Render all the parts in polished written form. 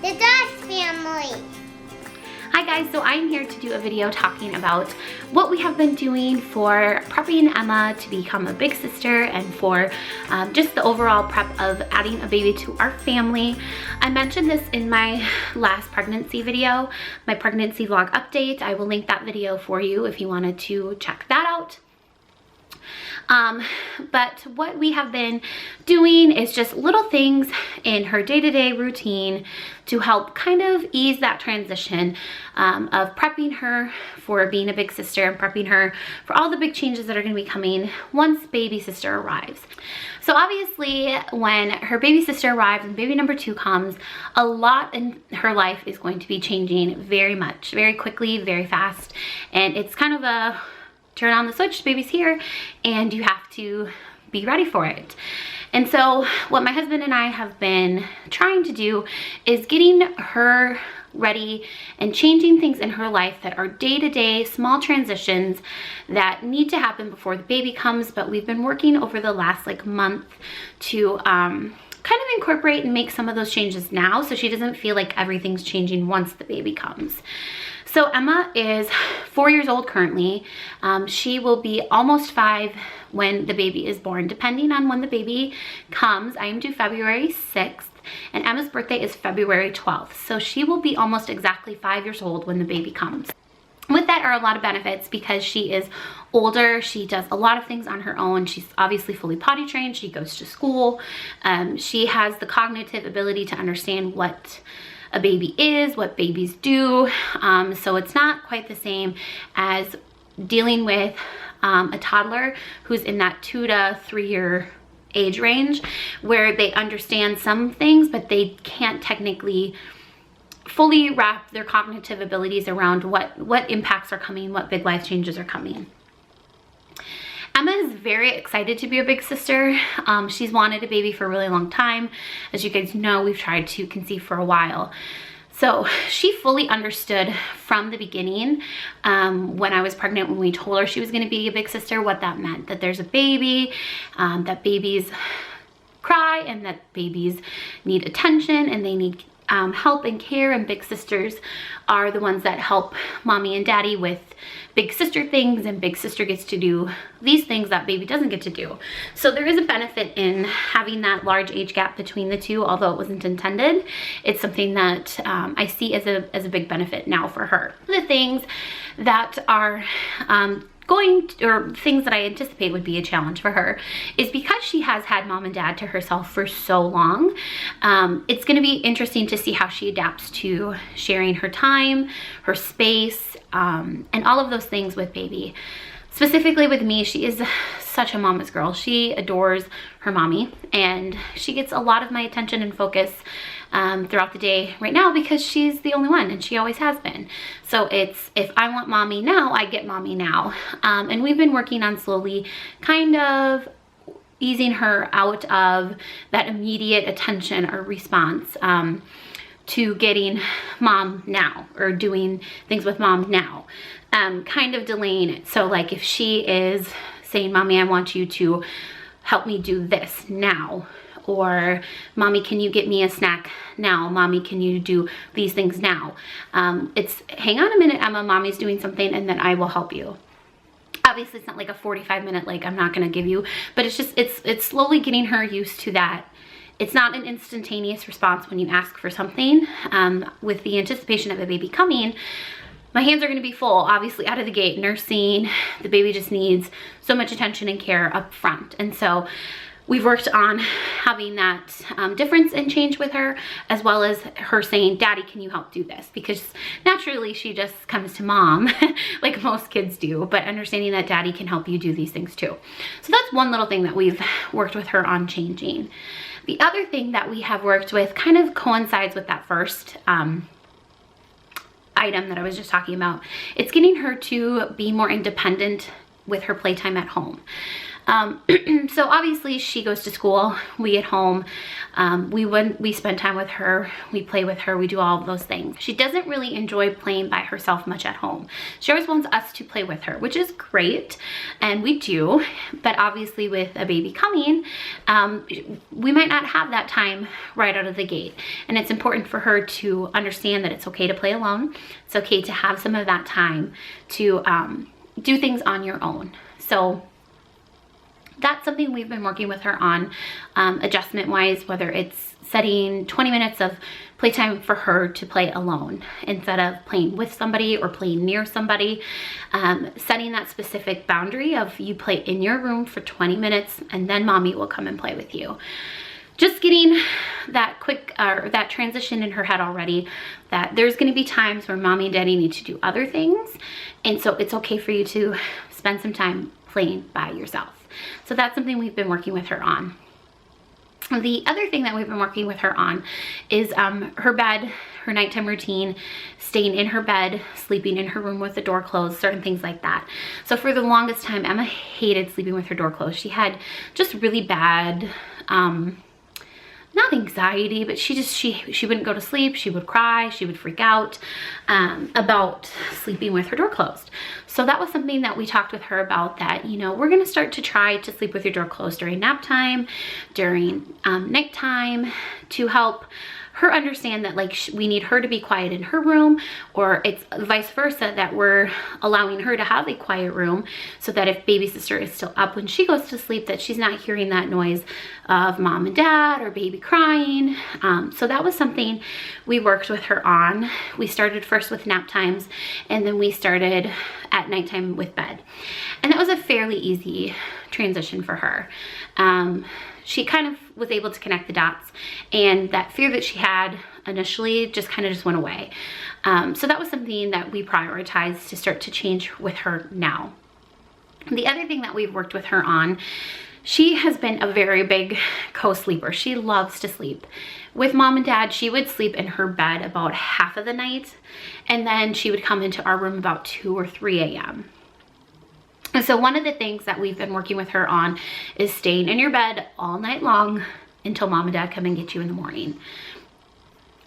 The Dodge family. Hi guys, so I'm here to do a video talking about what we have been doing for prepping Emma to become a big sister and for just the overall prep of adding a baby to our family. I mentioned this in my last pregnancy video, my pregnancy vlog update. I will link that video for you if you wanted to check that out. But what we have been doing is just little things in her day-to-day routine to help kind of ease that transition of prepping her for being a big sister and prepping her for all the big changes that are going to be coming once baby sister arrives. So obviously when her baby sister arrives and baby number 2 comes, a lot in her life is going to be changing very much, very quickly, very fast, and it's kind of a turn on the switch, baby's here, and you have to be ready for it. And so what my husband and I have been trying to do is getting her ready and changing things in her life that are day-to-day small transitions that need to happen before the baby comes, but we've been working over the last month to kind of incorporate and make some of those changes now so she doesn't feel like everything's changing once the baby comes. So Emma is 4 years old currently. She will be almost 5 when the baby is born, depending on when the baby comes. I am due February 6th and Emma's birthday is February 12th. So she will be almost exactly 5 years old when the baby comes. With that are a lot of benefits because she is older. She does a lot of things on her own. She's obviously fully potty trained. She goes to school. She has the cognitive ability to understand what a baby is, what babies do. So it's not quite the same as dealing with a toddler who's in that 2 to 3 year age range where they understand some things, but they can't technically fully wrap their cognitive abilities around what impacts are coming, what big life changes are coming. Emma is very excited to be a big sister. She's wanted a baby for a really long time. As you guys know, we've tried to conceive for a while. So she fully understood from the beginning when I was pregnant, when we told her she was going to be a big sister, what that meant. That there's a baby, that babies cry and that babies need attention and they need help and care, and big sisters are the ones that help mommy and daddy with big sister things, and big sister gets to do these things that baby doesn't get to do. So there is a benefit in having that large age gap between the two, although it wasn't intended. It's something that I see as a big benefit now for her. The things that are things that I anticipate would be a challenge for her is because she has had mom and dad to herself for so long. It's going to be interesting to see how she adapts to sharing her time, her space, and all of those things with baby. Specifically with me, she is such a mama's girl. She adores her mommy and she gets a lot of my attention and focus throughout the day right now because she's the only one and she always has been. So it's, if I want mommy now, I get mommy now. And we've been working on slowly kind of easing her out of that immediate attention or response to getting mom now or doing things with mom now. Kind of delaying it. So like if she is saying, mommy, I want you to help me do this now, or mommy, can you get me a snack now? Mommy, can you do these things now? It's hang on a minute, Emma, mommy's doing something and then I will help you. Obviously it's not like a 45-minute, like I'm not gonna give you, but it's just, it's slowly getting her used to that. It's not an instantaneous response when you ask for something. With the anticipation of a baby coming, my hands are going to be full, obviously out of the gate, nursing. The baby just needs so much attention and care up front. And so we've worked on having that difference and change with her, as well as her saying, daddy, can you help do this? Because naturally she just comes to mom like most kids do, but understanding that daddy can help you do these things too. So that's one little thing that we've worked with her on changing. The other thing that we have worked with kind of coincides with that first item that I was just talking about. It's getting her to be more independent with her playtime at home. So obviously she goes to school, we get home, we spend time with her, we play with her, we do all of those things. She doesn't really enjoy playing by herself much at home. She always wants us to play with her, which is great, and we do, but obviously with a baby coming, we might not have that time right out of the gate, and it's important for her to understand that it's okay to play alone. It's okay to have some of that time to do things on your own. So that's something we've been working with her on, adjustment wise, whether it's setting 20 minutes of playtime for her to play alone instead of playing with somebody or playing near somebody, setting that specific boundary of you play in your room for 20 minutes and then mommy will come and play with you. Just getting that quick, that transition in her head already, that there's gonna be times where mommy and daddy need to do other things, and so it's okay for you to spend some time playing by yourself. So that's something we've been working with her on. The other thing that we've been working with her on is her bed, her nighttime routine, staying in her bed, sleeping in her room with the door closed, certain things like that. So for the longest time, Emma hated sleeping with her door closed. She had just really bad, not anxiety, but she wouldn't go to sleep. She would cry, she would freak out about sleeping with her door closed. So that was something that we talked with her about, that, you know, we're gonna start to try to sleep with your door closed during nap time, during nighttime, to help her understand that, like, we need her to be quiet in her room, or it's vice versa, that we're allowing her to have a quiet room so that if baby sister is still up when she goes to sleep, that she's not hearing that noise of mom and dad or baby crying. So that was something we worked with her on. We started first with nap times, and then we started at nighttime with bed. And that was a fairly easy transition for her. She kind of was able to connect the dots, and that fear that she had initially just kind of went away. So that was something that we prioritized to start to change with her now. The other thing that we've worked with her on, she has been a very big co-sleeper. She loves to sleep. With mom and dad, she would sleep in her bed about half of the night, and then she would come into our room about 2 or 3 a.m. And so one of the things that we've been working with her on is staying in your bed all night long until mom and dad come and get you in the morning.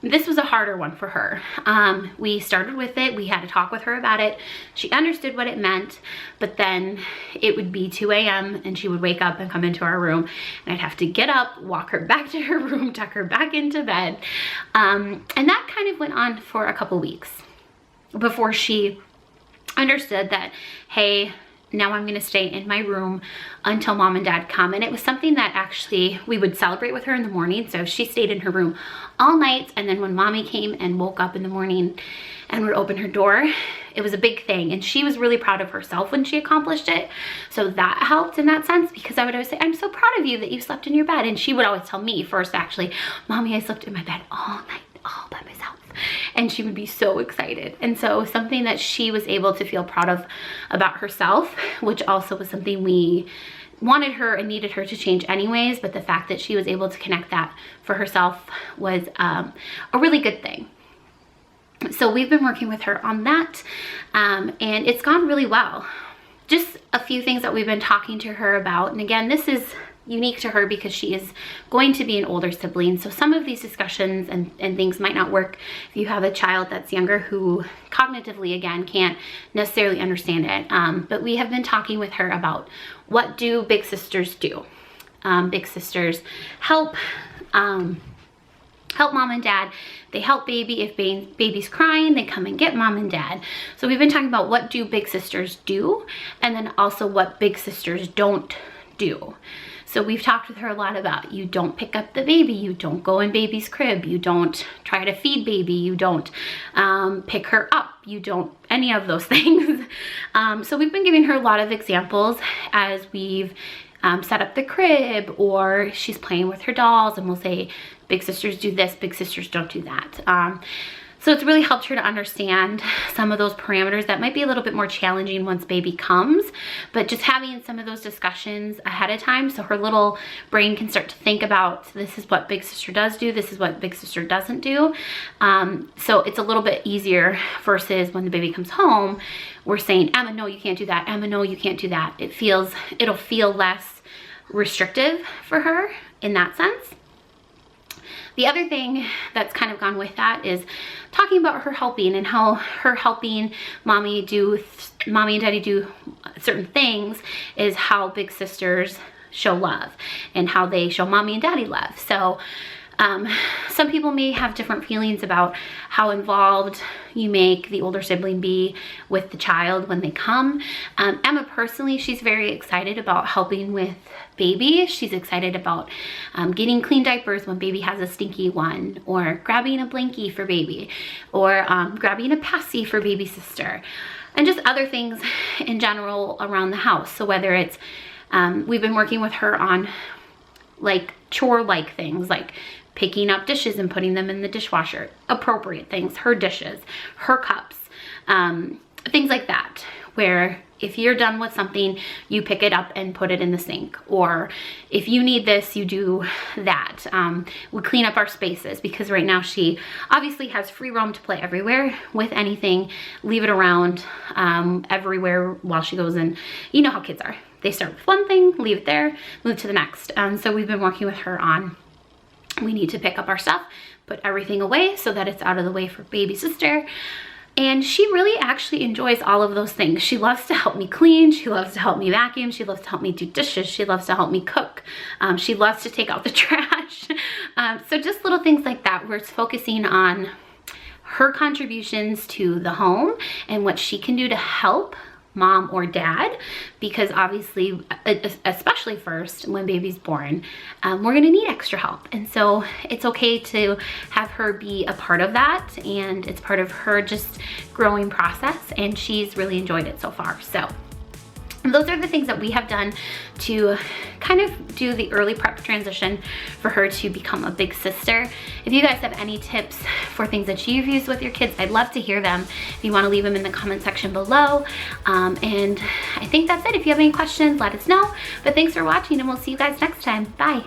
This was a harder one for her. We started with it, we had to talk with her about it. She understood what it meant, but then it would be 2 a.m. and she would wake up and come into our room, and I'd have to get up, walk her back to her room, tuck her back into bed. And that kind of went on for a couple weeks before she understood that, hey, now I'm gonna stay in my room until mom and dad come. And it was something that actually we would celebrate with her in the morning. So she stayed in her room all night, and then when mommy came and woke up in the morning and would open her door, it was a big thing. And she was really proud of herself when she accomplished it. So that helped in that sense, because I would always say, I'm so proud of you that you slept in your bed. And she would always tell me first, actually, mommy, I slept in my bed all night, all by myself. And she would be so excited. And so something that she was able to feel proud of about herself, which also was something we wanted her and needed her to change anyways, but the fact that she was able to connect that for herself was a really good thing. So we've been working with her on that, and it's gone really well. Just a few things that we've been talking to her about, and again, this is unique to her because she is going to be an older sibling. So some of these discussions and things might not work if you have a child that's younger who cognitively, again, can't necessarily understand it. But we have been talking with her about, what do big sisters do? Big sisters help mom and dad. They help baby. If baby's crying, they come and get mom and dad. So we've been talking about, what do big sisters do? And then also what big sisters don't do. So we've talked with her a lot about, you don't pick up the baby, you don't go in baby's crib, you don't try to feed baby, you don't pick her up, you don't, any of those things. So we've been giving her a lot of examples as we've set up the crib, or she's playing with her dolls, and we'll say, big sisters do this, big sisters don't do that. So it's really helped her to understand some of those parameters that might be a little bit more challenging once baby comes, but just having some of those discussions ahead of time so her little brain can start to think about, this is what big sister does do, this is what big sister doesn't do. So it's a little bit easier versus when the baby comes home, we're saying, Emma, no, you can't do that. Emma, no, you can't do that. It'll feel less restrictive for her in that sense. The other thing that's kind of gone with that is talking about her helping and how her helping mommy and daddy do certain things is how big sisters show love and how they show mommy and daddy love. So some people may have different feelings about how involved you make the older sibling be with the child when they come. Emma personally, she's very excited about helping with baby. She's excited about getting clean diapers when baby has a stinky one, or grabbing a blankie for baby, or grabbing a passy for baby sister, and just other things in general around the house. So whether it's, we've been working with her on like chore-like things, like picking up dishes and putting them in the dishwasher, appropriate things, her dishes, her cups, things like that, where if you're done with something, you pick it up and put it in the sink, or if you need this, you do that. We clean up our spaces because right now she obviously has free roam to play everywhere with anything, leave it around everywhere while she goes in. You know how kids are. They start with one thing, leave it there, move to the next. So we've been working with her on, we need to pick up our stuff, put everything away so that it's out of the way for baby sister. And she really actually enjoys all of those things. She loves to help me clean. She loves to help me vacuum. She loves to help me do dishes. She loves to help me cook. She loves to take out the trash. So just little things like that where it's focusing on her contributions to the home and what she can do to help mom or dad, because obviously, especially first when baby's born, we're gonna need extra help. And so it's okay to have her be a part of that, and it's part of her just growing process, and she's really enjoyed it so far. So those are the things that we have done to kind of do the early prep transition for her to become a big sister. If you guys have any tips for things that you've used with your kids, I'd love to hear them. If you want to leave them in the comment section below. And I think that's it. If you have any questions, let us know. But thanks for watching, and we'll see you guys next time. Bye.